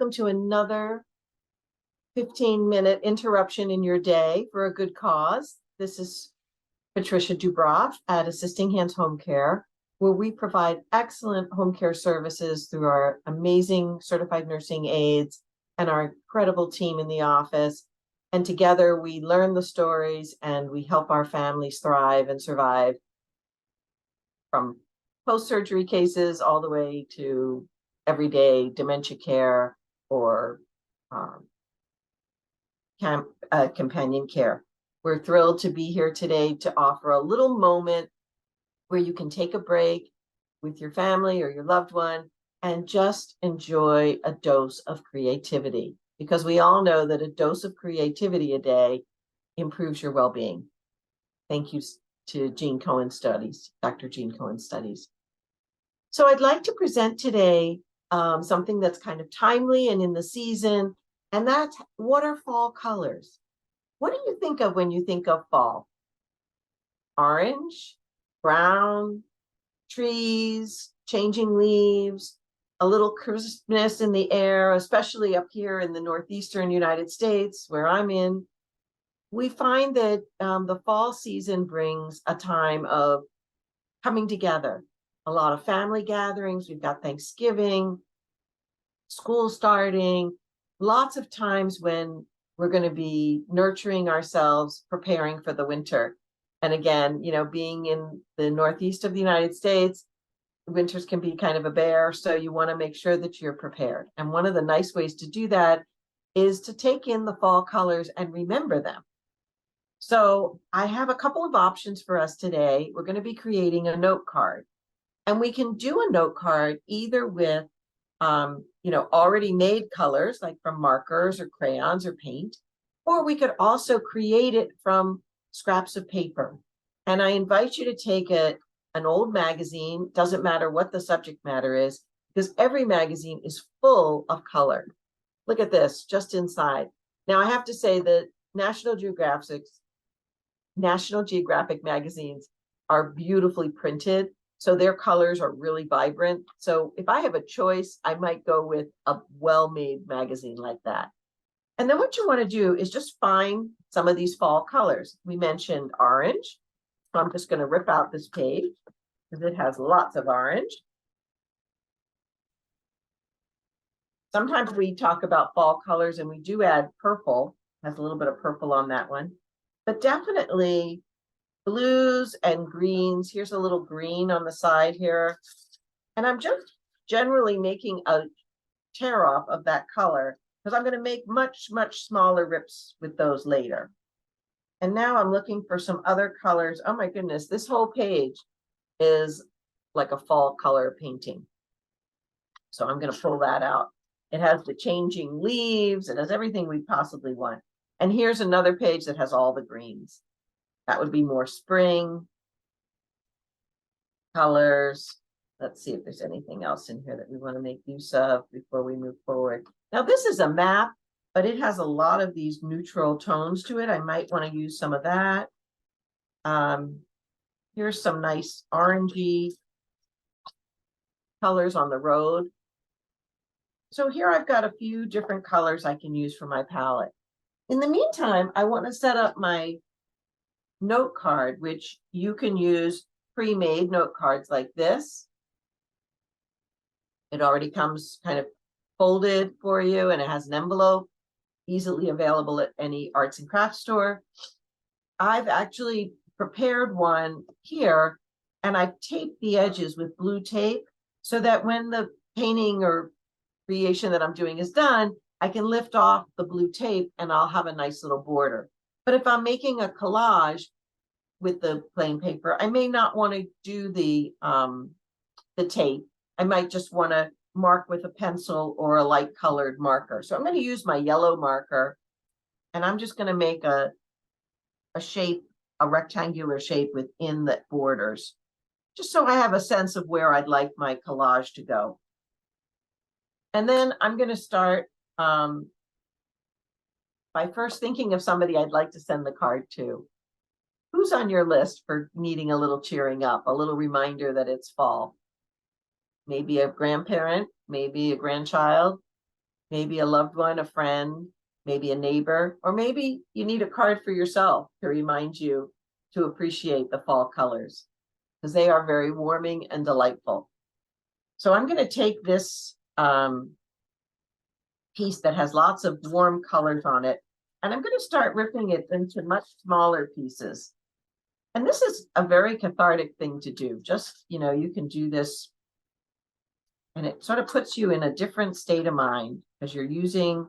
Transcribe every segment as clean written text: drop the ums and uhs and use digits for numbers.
welcome to another 15-minute interruption in your day for a good cause. This is Patricia Dubroof at Assisting Hands Home Care, where we provide excellent home care services through our amazing certified nursing aides and our incredible team in the office. And together we learn the stories and we help our families thrive and survive, from post-surgery cases all the way to everyday dementia care or companion care. We're thrilled to be here today to offer a little moment where you can take a break with your family or your loved one and just enjoy a dose of creativity, because we all know that a dose of creativity a day improves your well-being. Thank you to Gene Cohen Studies, Dr. Gene Cohen Studies. So I'd like to present today something that's kind of timely and in the season, and that's what are fall colors? What do you think of when you think of fall? Orange, brown, trees, changing leaves, a little crispness in the air, especially up here in the northeastern United States where I'm in. We find that the fall season brings a time of coming together, a lot of family gatherings. We've got Thanksgiving, school starting, lots of times when we're going to be nurturing ourselves, preparing for the winter. And again, being in the northeast of the United States, winters can be kind of a bear, so you want to make sure that you're prepared. And one of the nice ways to do that is to take in the fall colors and remember them. So I have a couple of options for us today. We're going to be creating a note card, and we can do a note card either with already made colors, like from markers or crayons or paint, or we could also create it from scraps of paper. And I invite you to take an old magazine, doesn't matter what the subject matter is, because every magazine is full of color. Look at this, just inside. Now I have to say that National Geographic magazines are beautifully printed, so their colors are really vibrant. So if I have a choice, I might go with a well-made magazine like that. And then what you want to do is just find some of these fall colors. We mentioned orange. So I'm just going to rip out this page because it has lots of orange. Sometimes we talk about fall colors and we do add purple. Has a little bit of purple on that one. But definitely blues and greens. Here's a little green on the side here. And I'm just generally making a tear off of that color because I'm going to make much, much smaller rips with those later. And now I'm looking for some other colors. Oh my goodness, this whole page is like a fall color painting. So I'm going to pull that out. It has the changing leaves. It has everything we possibly want. And here's another page that has all the greens. That would be more spring colors. Let's see if there's anything else in here that we want to make use of before we move forward. Now, this is a map, but it has a lot of these neutral tones to it. I might want to use some of that. Here's some nice orangey colors on the road. So here I've got a few different colors I can use for my palette. In the meantime, I want to set up my note card, which you can use pre-made note cards like this. It already comes kind of folded for you, and it has an envelope, easily available at any arts and crafts store. I've actually prepared one here, and I've taped the edges with blue tape so that when the painting or creation that I'm doing is done, I can lift off the blue tape and I'll have a nice little border. But if I'm making a collage with the plain paper, I may not want to do the tape. I might just want to mark with a pencil or a light colored marker. So I'm going to use my yellow marker, and I'm just going to make a shape, a rectangular shape within the borders, just so I have a sense of where I'd like my collage to go. And then I'm going to start by first thinking of somebody I'd like to send the card to. Who's on your list for needing a little cheering up, a little reminder that it's fall? Maybe a grandparent, maybe a grandchild, maybe a loved one, a friend, maybe a neighbor, or maybe you need a card for yourself to remind you to appreciate the fall colors, because they are very warming and delightful. So I'm going to take this piece that has lots of warm colors on it, and I'm going to start ripping it into much smaller pieces. And this is a very cathartic thing to do. Just, you can do this, and it sort of puts you in a different state of mind because you're using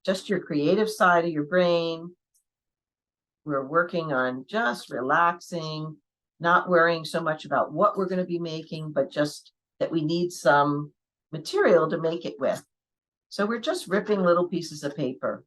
just your creative side of your brain. We're working on just relaxing, not worrying so much about what we're going to be making, but just that we need some material to make it with. So we're just ripping little pieces of paper.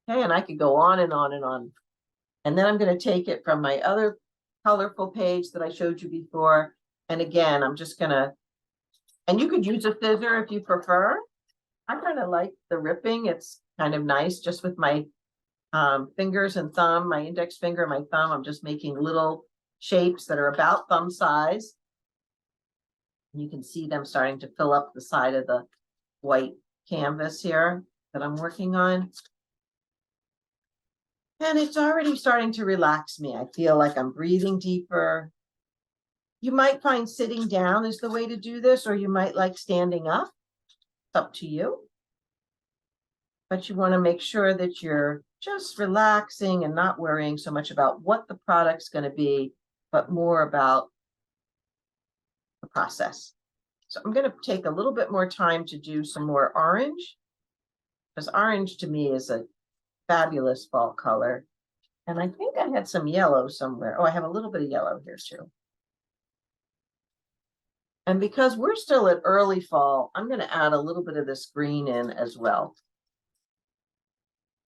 Okay, and I could go on and on and on. And then I'm going to take it from my other colorful page that I showed you before. And again, I'm just going to, and you could use a scissor if you prefer. I kind of like the ripping. It's kind of nice just with my fingers and thumb, my index finger, and my thumb. I'm just making little shapes that are about thumb size. You can see them starting to fill up the side of the white canvas here that I'm working on. And it's already starting to relax me. I feel like I'm breathing deeper. You might find sitting down is the way to do this, or you might like standing up. It's up to you. But you want to make sure that you're just relaxing and not worrying so much about what the product's going to be, but more about the process. So I'm going to take a little bit more time to do some more orange, because orange to me is a fabulous fall color. And I think I had some yellow somewhere. Oh, I have a little bit of yellow here too. And because we're still at early fall, I'm going to add a little bit of this green in as well.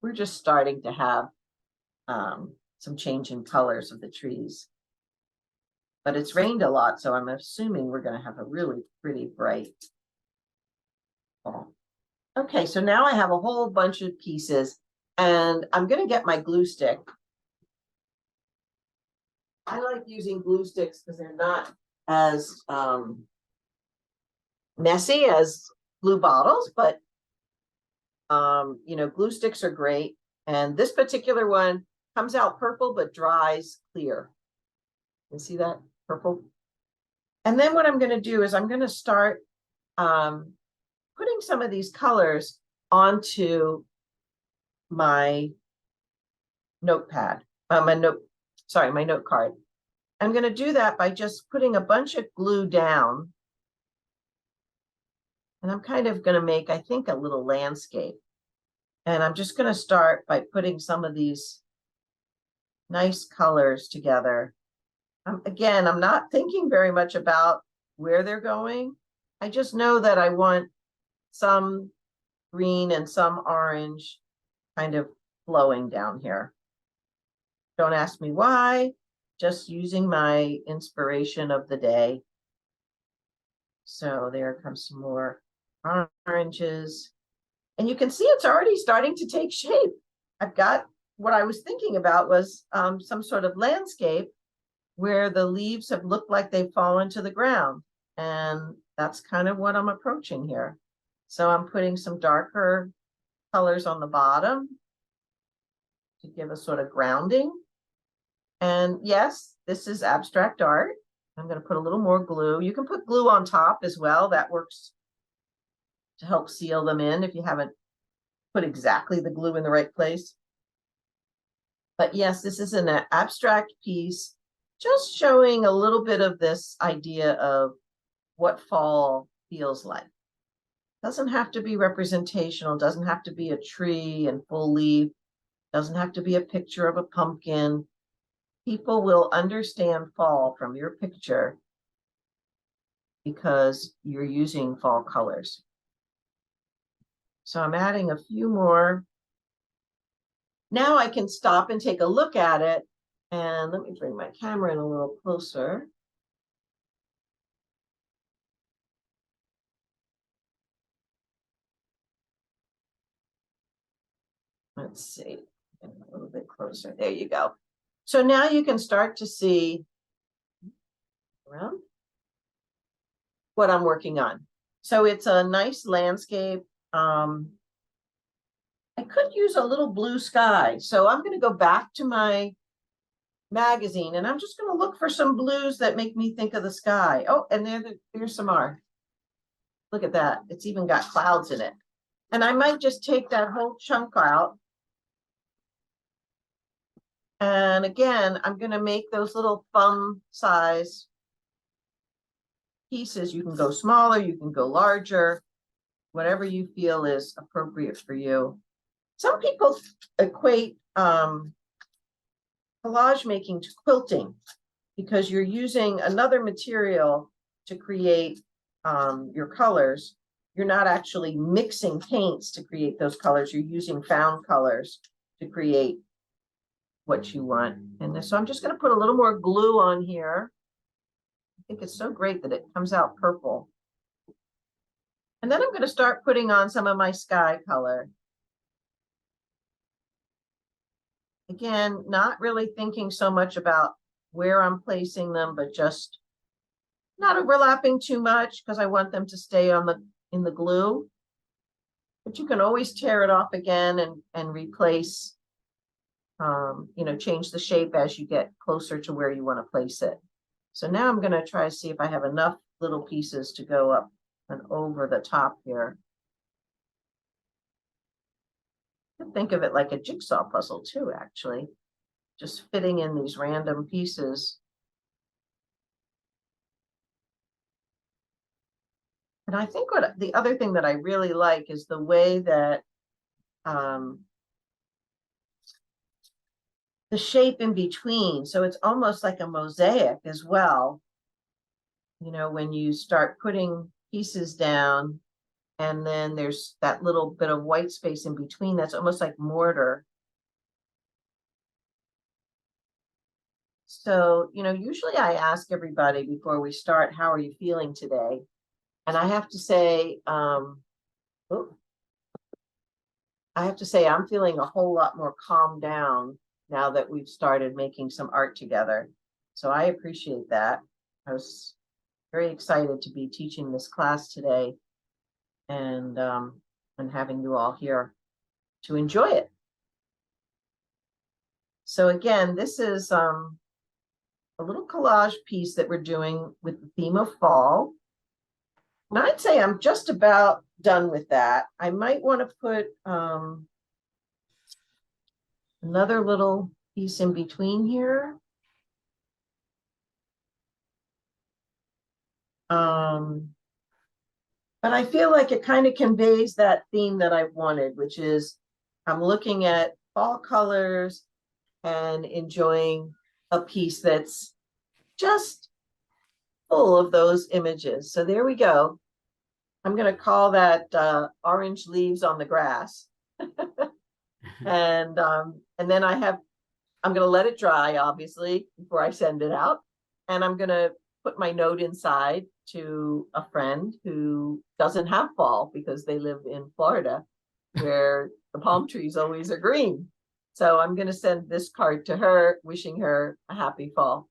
We're just starting to have some change in colors of the trees. But it's rained a lot, so I'm assuming we're going to have a really pretty bright fall. Okay, so now I have a whole bunch of pieces, and I'm going to get my glue stick. I like using glue sticks because they're not as messy as glue bottles, but glue sticks are great. And this particular one comes out purple but dries clear. You see that purple? And then what I'm going to do is I'm going to start putting some of these colors onto my notepad, my note card. I'm going to do that by just putting a bunch of glue down. And I'm kind of going to make, I think, a little landscape. And I'm just going to start by putting some of these nice colors together. Again, I'm not thinking very much about where they're going. I just know that I want some green and some orange kind of flowing down here. Don't ask me why, just using my inspiration of the day. So there comes some more oranges. And you can see it's already starting to take shape. I've got what I was thinking about was some sort of landscape where the leaves have looked like they've fallen to the ground. And that's kind of what I'm approaching here. So I'm putting some darker colors on the bottom to give a sort of grounding. And yes, this is abstract art. I'm going to put a little more glue. You can put glue on top as well. That works to help seal them in if you haven't put exactly the glue in the right place. But yes, this is an abstract piece, just showing a little bit of this idea of what fall feels like. Doesn't have to be representational, doesn't have to be a tree and full leaf, doesn't have to be a picture of a pumpkin. People will understand fall from your picture because you're using fall colors. So I'm adding a few more. Now I can stop and take a look at it. And let me bring my camera in a little closer. Let's see, a little bit closer. There you go. So now you can start to see around what I'm working on. So it's a nice landscape. I could use a little blue sky. So I'm going to go back to my magazine and I'm just going to look for some blues that make me think of the sky. Oh, and there's some are. Look at that. It's even got clouds in it. And I might just take that whole chunk out. And again, I'm going to make those little thumb size pieces. You can go smaller, you can go larger, whatever you feel is appropriate for you. Some people equate collage making to quilting because you're using another material to create your colors. You're not actually mixing paints to create those colors. You're using found colors to create what you want. And so I'm just going to put a little more glue on here. I think it's so great that it comes out purple. And then I'm going to start putting on some of my sky color. Again, not really thinking so much about where I'm placing them, but just not overlapping too much because I want them to stay on in the glue. But you can always tear it off again and replace, you know, change the shape as you get closer to where you want to place it. So now I'm going to try to see if I have enough little pieces to go up and over the top here. Think of it like a jigsaw puzzle too, actually, just fitting in these random pieces. And I think what the other thing that I really like is the way that the shape in between. So it's almost like a mosaic as well. You know, when you start putting pieces down and then there's that little bit of white space in between, that's almost like mortar. So, you know, usually I ask everybody before we start, how are you feeling today? And I have to say, I'm feeling a whole lot more calmed down now that we've started making some art together. So I appreciate that. I was very excited to be teaching this class today and having you all here to enjoy it. So again, this is a little collage piece that we're doing with the theme of fall. And I'd say I'm just about done with that. I might want to put another little piece in between here. But I feel like it kind of conveys that theme that I wanted, which is I'm looking at fall colors and enjoying a piece that's just full of those images. So there we go. I'm going to call that orange leaves on the grass. And then I'm going to let it dry, obviously, before I send it out. And I'm going to put my note inside to a friend who doesn't have fall because they live in Florida, where the palm trees always are green. So I'm going to send this card to her, wishing her a happy fall.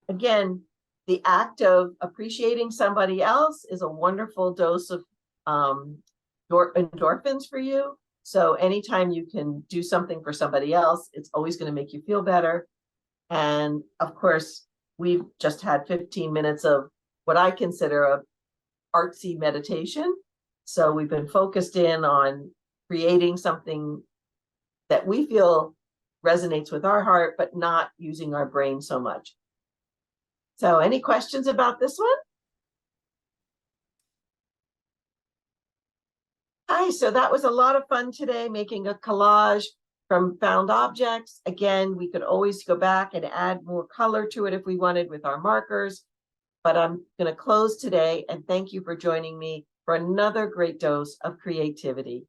Again, the act of appreciating somebody else is a wonderful dose of endorphins for you. So anytime you can do something for somebody else, it's always going to make you feel better. And of course, we've just had 15 minutes of what I consider a artsy meditation. So we've been focused in on creating something that we feel resonates with our heart, but not using our brain so much. So any questions about this one? Hi, so that was a lot of fun today, making a collage from found objects. Again, we could always go back and add more color to it if we wanted with our markers. But I'm going to close today and thank you for joining me for another great dose of creativity.